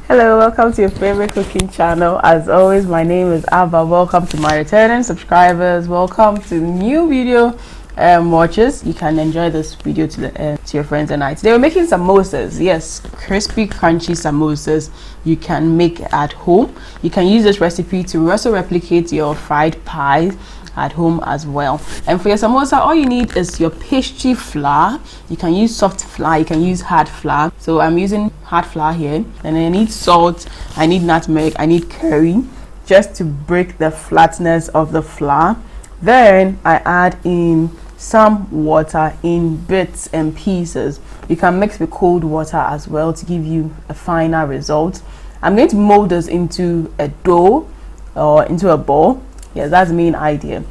Hello, welcome to your favorite cooking channel. As always, my name is Abba. Welcome to my returning subscribers. Welcome to new video watchers. You can enjoy this video to the end to your friends and I. Today we're making samosas. Yes, crispy, crunchy samosas you can make at home. You can use this recipe to also replicate your fried pies at home as well. And for your samosa, all you need is your pastry flour. You can use soft flour, you can use hard flour. So I'm using hard flour here, and I need salt, I need nutmeg, I need curry, just to break the flatness of the flour. Then I add in some water in bits and pieces. You can mix with cold water as well to give you a finer result. I'm going to mold this into a dough or into a ball. Yes, that's the main idea.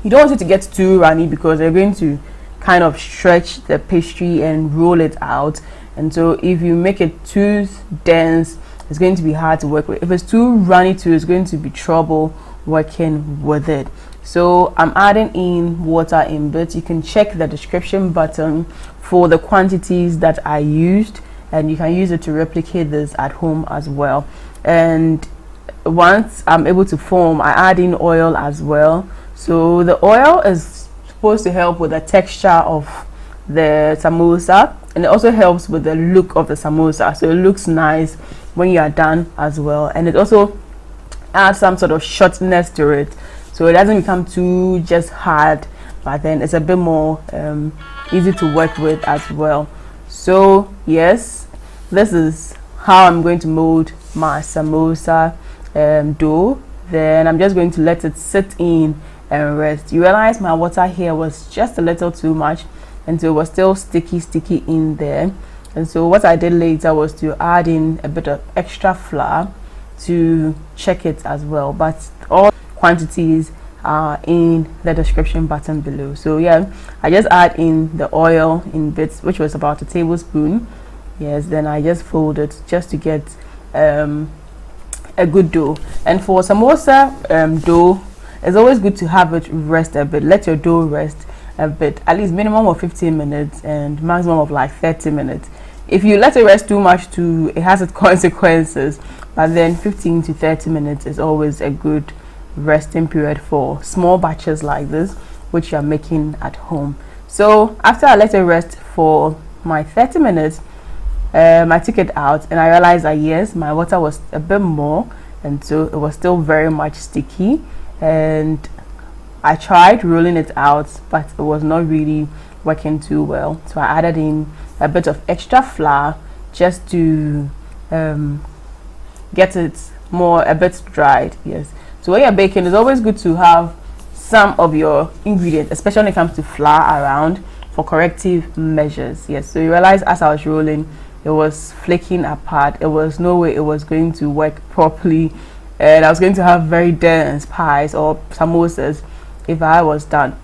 You don't want it to get too runny because you're going to kind of stretch the pastry and roll it out. And so if you make it too dense, it's going to be hard to work with. If it's too runny too, it's going to be trouble working with it. So I'm adding in water in bits. You can check the description button for the quantities that I used, and you can use it to replicate this at home as well. And once I'm able to form, I add in oil as well. So the oil is supposed to help with the texture of the samosa, and it also helps with the look of the samosa, so it looks nice when you are done as well. And it also adds some sort of shortness to it, so it doesn't become too just hard, but then it's a bit more easy to work with as well. So yes, this is how I'm going to mold my samosa dough. Then I'm just going to let it sit in and rest. You realize my water here was just a little too much, and so it was still sticky in there. And so what I did later was to add in a bit of extra flour to check it as well, but all quantities are in the description button below. So yeah, I just add in the oil in bits, which was about a tablespoon. Yes, then I just fold it just to get a good dough. And for samosa dough, it's always good to have it rest a bit. Let your dough rest a bit, at least minimum of 15 minutes and maximum of like 30 minutes. If you let it rest too much too, it has its consequences, but then 15 to 30 minutes is always a good resting period for small batches like this, which you're making at home. So after I let it rest for my 30 minutes, I took it out and I realized that yes, my water was a bit more, and so it was still very much sticky. And I tried rolling it out, but it was not really working too well. So I added in a bit of extra flour just to get it a bit dried. Yes. So when you're baking, it's always good to have some of your ingredients, especially when it comes to flour, around for corrective measures. Yes. So you realize as I was rolling, it was flaking apart. There was no way it was going to work properly, and I was going to have very dense pies or samosas if I was done.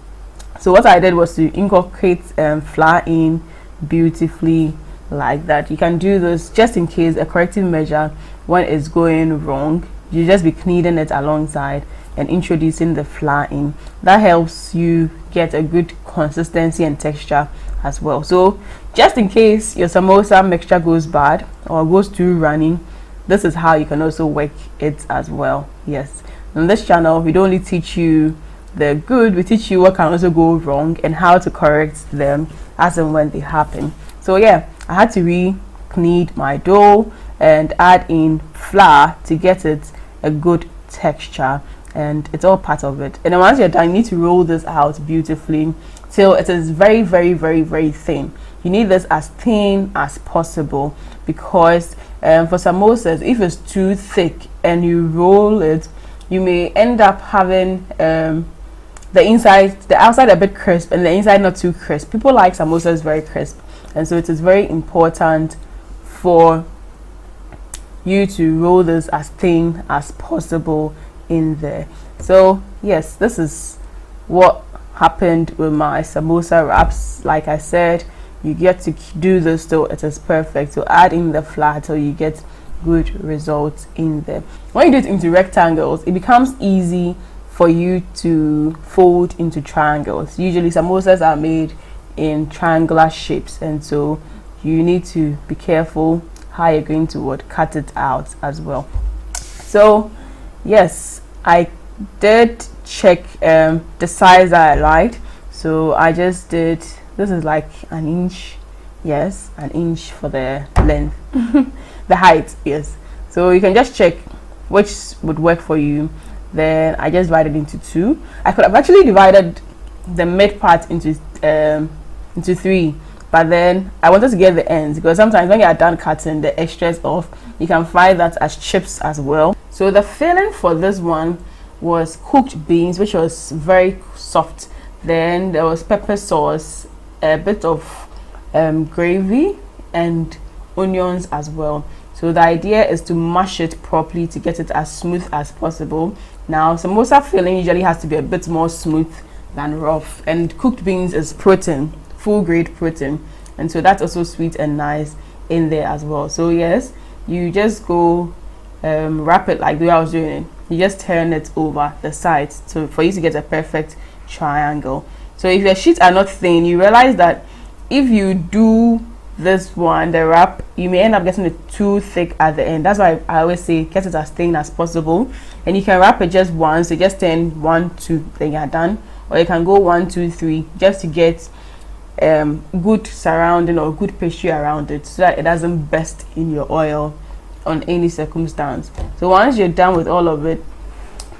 So what I did was to incorporate flour in beautifully like that. You can do this just in case a corrective measure when it's going wrong. You just be kneading it alongside and introducing the flour in. That helps you get a good consistency and texture as well. So just in case your samosa mixture goes bad or goes too runny, this is how you can also work it as well. Yes, on this channel we don't only teach you the good, we teach you what can also go wrong and how to correct them as and when they happen. So yeah, I had to re-knead my dough and add in flour to get it a good texture, and it's all part of it. And then once you're done, you need to roll this out beautifully till it is very thin. You need this as thin as possible, because for samosas, if it's too thick and you roll it, you may end up having the outside a bit crisp and the inside not too crisp. People like samosas very crisp, and so it is very important for you to roll this as thin as possible in there. So yes, this is what happened with my samosa wraps. Like I said, you get to do this till it is perfect. So add in the flour till you get good results in there. When you do it into rectangles, it becomes easy for you to fold into triangles. Usually samosas are made in triangular shapes, and so you need to be careful how you're going to cut it out as well. So yes, I did check the size that I liked, so I just did, this is like an inch, yes, an inch for the length. The height, yes. So you can just check which would work for you. Then I just divided into two. I could have actually divided the mid part into three, but then I wanted to get the ends, because sometimes when you are done cutting the extras off, you can fry that as chips as well. So the filling for this one was cooked beans, which was very soft. Then there was pepper sauce, a bit of gravy, and onions as well. So the idea is to mash it properly to get it as smooth as possible. Now samosa filling usually has to be a bit more smooth than rough, and cooked beans is protein, full grade protein, and so that's also sweet and nice in there as well. So yes, you just go wrap it like the way I was doing it. You just turn it over the sides for you to get a perfect triangle. So if your sheets are not thin, you realize that if you do this one, the wrap, you may end up getting it too thick at the end. That's why I always say get it as thin as possible, and you can wrap it just once, so just turn 1, 2, then you're done, or you can go 1, 2, 3 just to get good surrounding or good pastry around it, so that it doesn't burst in your oil on any circumstance. So once you're done with all of it,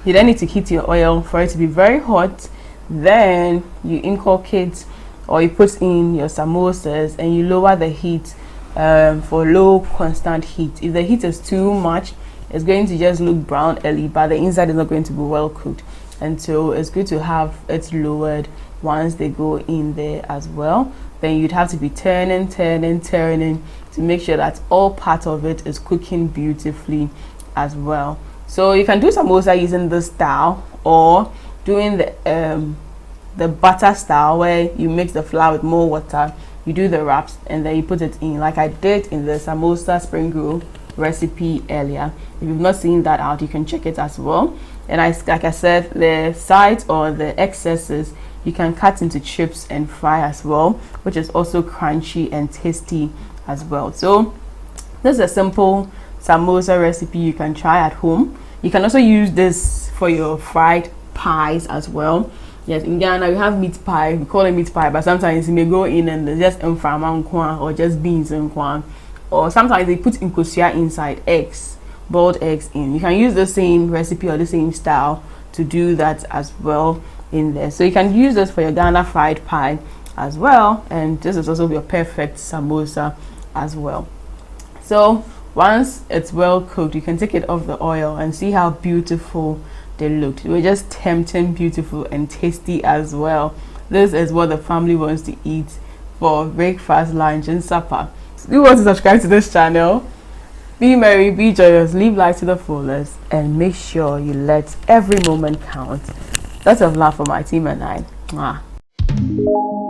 you then need to heat your oil for it to be very hot. Then you inculcate or you put in your samosas, and you lower the heat for low constant heat. If the heat is too much, it's going to just look brown early, but the inside is not going to be well cooked, and so it's good to have it lowered once they go in there as well. Then you'd have to be turning to make sure that all part of it is cooking beautifully as well. So you can do samosa using this style, or doing the butter style, where you mix the flour with more water, you do the wraps, and then you put it in, like I did in the samosa spring roll recipe earlier. If you've not seen that out, you can check it as well. And like I said, the sides or the excesses you can cut into chips and fry as well, which is also crunchy and tasty as well. So this is a simple samosa recipe you can try at home. You can also use this for your fried pies as well. Yes, in Ghana we have meat pie, we call it meat pie, but sometimes you may go in and there's just mframa or just beans and kwan, or sometimes they put nkosua inside, eggs, boiled eggs in. You can use the same recipe or the same style to do that as well in there. So you can use this for your Ghana fried pie as well, and this is also your perfect samosa as well. So once it's well cooked, you can take it off the oil and see how beautiful they looked. They were just tempting, beautiful, and tasty as well. This is what the family wants to eat for breakfast, lunch, and supper. If you want to subscribe to this channel, be merry, be joyous, live life to the fullest, and make sure you let every moment count. Lots of love for my team and I. Mwah.